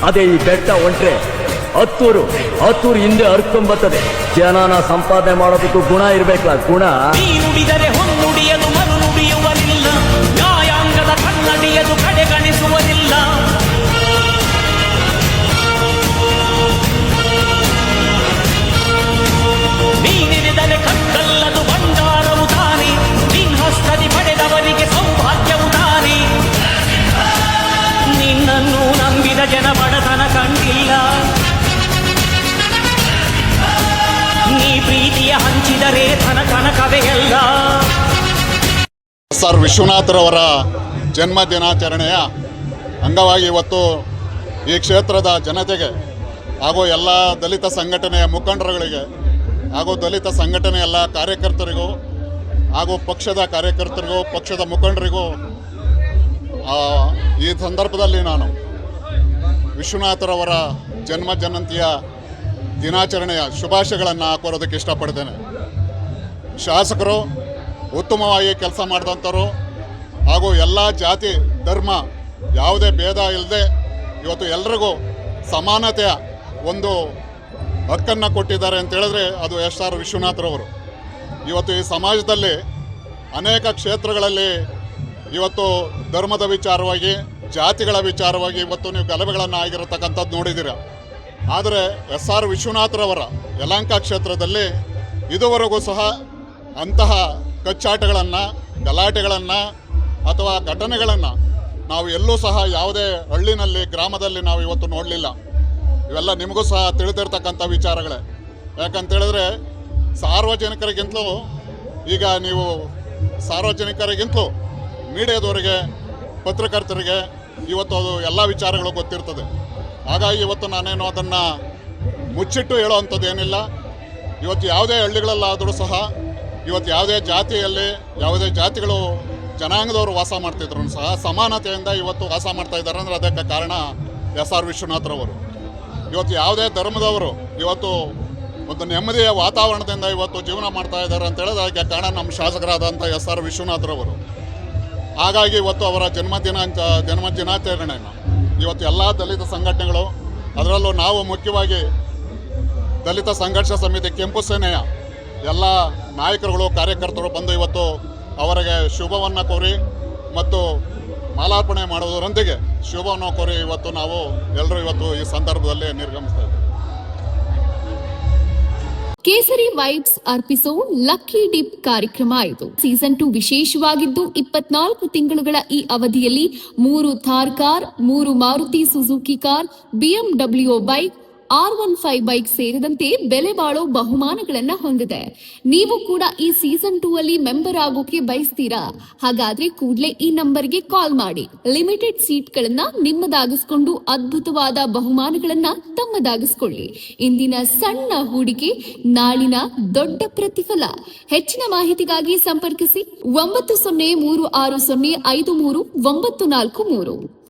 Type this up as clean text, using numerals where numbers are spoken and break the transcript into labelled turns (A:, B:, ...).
A: ಅದೇ ಈ ಬೆಟ್ಟ ಹೊಂಟ್ರೆ ಹತ್ತೂರು ಹಿಂದೆ ಹರ್ಕೊಂಬರ್ತದೆ. ಜನನ ಸಂಪಾದನೆ ಮಾಡೋದಕ್ಕೂ ಗುಣ ಇರ್ಬೇಕಲ್ಲ, ಗುಣ.
B: ನುಡಿದರೆ ಹೊನ್ನುಡಿಯದು ಮರು ನುಡಿಯುವುದಿಲ್ಲ, ನ್ಯಾಯಾಂಗದ ಕನ್ನಡಿಯದು ಕಡೆಗಣಿಸುವುದಿಲ್ಲ. ನೀನಿರಿದರೆ ಕಕ್ಕಲ್ಲದು ಬಂಗಾರವು ತಾನೆ, ನಿನ್ಹಸ್ತದಿ ಪಡೆದವರಿಗೆ ಸೌಭಾಗ್ಯವು ತಾನೆ. ನಿನ್ನನ್ನು ನಂಬಿದ ಜನ ಬಡತನ ಕಂಡಿಲ್ಲ, ನೀ ಪ್ರೀತಿಯ ಹಂಚಿದರೆ ಧನ ಕನಕವೇ ಎಲ್ಲ.
C: ಸರ್ ವಿಶ್ವನಾಥರವರ ಜನ್ಮ ದಿನಾಚರಣೆಯ ಅಂಗವಾಗಿ ಇವತ್ತು ಈ ಕ್ಷೇತ್ರದ ಜನತೆಗೆ ಹಾಗೂ ಎಲ್ಲ ದಲಿತ ಸಂಘಟನೆಯ ಮುಖಂಡರುಗಳಿಗೆ ಹಾಗೂ ದಲಿತ ಸಂಘಟನೆ ಎಲ್ಲ ಕಾರ್ಯಕರ್ತರಿಗೂ ಹಾಗೂ ಪಕ್ಷದ ಕಾರ್ಯಕರ್ತರಿಗೂ ಪಕ್ಷದ ಮುಖಂಡರಿಗೂ ಈ ಸಂದರ್ಭದಲ್ಲಿ ನಾನು ವಿಶ್ವನಾಥರವರ ಜನ್ಮ ಜಯಂತಿಯ ದಿನಾಚರಣೆಯ ಶುಭಾಶಯಗಳನ್ನು ಕೋರೋದಕ್ಕೆ ಇಷ್ಟಪಡ್ತೇನೆ. ಶಾಸಕರು ಉತ್ತಮವಾಗಿ ಕೆಲಸ ಮಾಡಿದಂಥವ್ರು ಹಾಗೂ ಎಲ್ಲ ಜಾತಿ ಧರ್ಮ ಯಾವುದೇ ಭೇದ ಇಲ್ಲದೆ ಇವತ್ತು ಎಲ್ರಿಗೂ ಸಮಾನತೆಯ ಒಂದು ಹಕ್ಕನ್ನು ಕೊಟ್ಟಿದ್ದಾರೆ ಅಂತ ಹೇಳಿದ್ರೆ ಅದು ಎಸ್.ಆರ್. ವಿಶ್ವನಾಥರವರು. ಇವತ್ತು ಈ ಸಮಾಜದಲ್ಲಿ ಅನೇಕ ಕ್ಷೇತ್ರಗಳಲ್ಲಿ ಇವತ್ತು ಧರ್ಮದ ವಿಚಾರವಾಗಿ ಜಾತಿಗಳ ವಿಚಾರವಾಗಿ ಇವತ್ತು ನೀವು ಗಲಭೆಗಳನ್ನು ಆಗಿರತಕ್ಕಂಥದ್ದು ನೋಡಿದ್ದೀರ. ಆದರೆ ಎಸ್.ಆರ್. ವಿಶ್ವನಾಥರವರ ಯಲಹಂಕ ಕ್ಷೇತ್ರದಲ್ಲಿ ಇದುವರೆಗೂ ಸಹ ಅಂತಹ ಕಚ್ಚಾಟಗಳನ್ನು ಗಲಾಟೆಗಳನ್ನು ಅಥವಾ ಘಟನೆಗಳನ್ನು ನಾವು ಎಲ್ಲೂ ಸಹ ಯಾವುದೇ ಹಳ್ಳಿನಲ್ಲಿ ಗ್ರಾಮದಲ್ಲಿ ನಾವು ಇವತ್ತು ನೋಡಲಿಲ್ಲ. ಇವೆಲ್ಲ ನಿಮಗೂ ಸಹ ತಿಳಿದಿರ್ತಕ್ಕಂಥ ವಿಚಾರಗಳೇ. ಯಾಕಂತೇಳಿದ್ರೆ ಸಾರ್ವಜನಿಕರಿಗಿಂತಲೂ ಈಗ ನೀವು ಸಾರ್ವಜನಿಕರಿಗಿಂತಲೂ ಮೀಡಿಯಾದವರಿಗೆ ಪತ್ರಕರ್ತರಿಗೆ ಇವತ್ತು ಅದು ಎಲ್ಲ ವಿಚಾರಗಳು ಗೊತ್ತಿರ್ತದೆ. ಹಾಗಾಗಿ ಇವತ್ತು ನಾನೇನು ಅದನ್ನು ಮುಚ್ಚಿಟ್ಟು ಹೇಳೋವಂಥದ್ದು ಏನಿಲ್ಲ. ಇವತ್ತು ಯಾವುದೇ ಹಳ್ಳಿಗಳಲ್ಲಾದರೂ ಸಹ ಇವತ್ತು ಯಾವುದೇ ಜಾತಿಯಲ್ಲಿ ಯಾವುದೇ ಜಾತಿಗಳು ಜನಾಂಗದವರು ವಾಸ ಮಾಡ್ತಿದ್ರು ಸಹ ಸಮಾನತೆಯಿಂದ ಇವತ್ತು ವಾಸ ಮಾಡ್ತಾ ಇದ್ದಾರೆ ಅಂದರೆ ಅದಕ್ಕೆ ಕಾರಣ ಎಸ್.ಆರ್. ವಿಶ್ವನಾಥರವರು. ಇವತ್ತು ಯಾವುದೇ ಧರ್ಮದವರು ಇವತ್ತು ಒಂದು ನೆಮ್ಮದಿಯ ವಾತಾವರಣದಿಂದ ಇವತ್ತು ಜೀವನ ಮಾಡ್ತಾ ಇದ್ದಾರೆ ಅಂತ ಹೇಳಿದ್ರೆ ಅದಕ್ಕೆ ಕಾರಣ ನಮ್ಮ ಶಾಸಕರಾದಂಥ ಎಸ್.ಆರ್. ವಿಶ್ವನಾಥರವರು. ಹಾಗಾಗಿ ಇವತ್ತು ಅವರ ಜನ್ಮ ದಿನಾಚರಣೆಯನ್ನು ಇವತ್ತು ಎಲ್ಲ ದಲಿತ ಸಂಘಟನೆಗಳು, ಅದರಲ್ಲೂ ನಾವು ಮುಖ್ಯವಾಗಿ ದಲಿತ ಸಂಘರ್ಷ ಸಮಿತಿ ಕೆಂಪು ಸೇನೆಯ ಎಲ್ಲ ನಾಯಕರುಗಳು ಕಾರ್ಯಕರ್ತರು ಬಂದು ಇವತ್ತು ಅವರಿಗೆ ಶುಭವನ್ನು ಕೋರಿ ಮತ್ತು ಮಾಲಾರ್ಪಣೆ ಮಾಡುವುದರೊಂದಿಗೆ ಶುಭವನ್ನು ಕೋರಿ ಇವತ್ತು ನಾವು ಎಲ್ಲರೂ ಇವತ್ತು ಈ ಸಂದರ್ಭದಲ್ಲಿ ನಿರ್ಗಮಿಸ್ತಾ ಇದ್ದೀವಿ.
D: ಕೇಸರಿ ವೈಬ್ಸ್ ಅರ್ಪಿಸೋ ಲಕ್ಕಿ ಡಿಪ್ ಕಾರ್ಯಕ್ರಮ ಇದು. ಸೀಸನ್ 2 ವಿಶೇಷವಾಗಿದ್ದು 24 ತಿಂಗಳುಗಳ ಈ ಅವಧಿಯಲ್ಲಿ 3 Thar car, 3 Maruti Suzuki car, BMW bike, R15 bike ಸೇರಿದಂತೆ ಬೆಲೆ ಬಾಳೋ ಬಹುಮಾನಗಳನ್ನ ಹೊಂದಿದೆ. ನೀವು ಕೂಡ ಈ ಸೀಸನ್ 2 ಅಲ್ಲಿ ಮೆಂಬರ್ ಆಗೋಕೆ ಬಯಸ್ತೀರಾ? ಹಾಗಾದ್ರೆ ಕೂಡಲೇ ಈ ನಂಬರ್ಗೆ ಕಾಲ್ ಮಾಡಿ ಲಿಮಿಟೆಡ್ ಸೀಟ್ಗಳನ್ನ ನಿಮ್ಮದಾಗಿಸ್ಕೊಂಡು ಅದ್ಭುತವಾದ ಬಹುಮಾನಗಳನ್ನ ತಮ್ಮದಾಗಿಸ್ಕೊಳ್ಳಿ. ಇಂದಿನ ಸಣ್ಣ ಹೂಡಿಕೆ ನಾಳಿನ ದೊಡ್ಡ ಪ್ರತಿಫಲ. ಹೆಚ್ಚಿನ ಮಾಹಿತಿಗಾಗಿ ಸಂಪರ್ಕಿಸಿ 9036053943.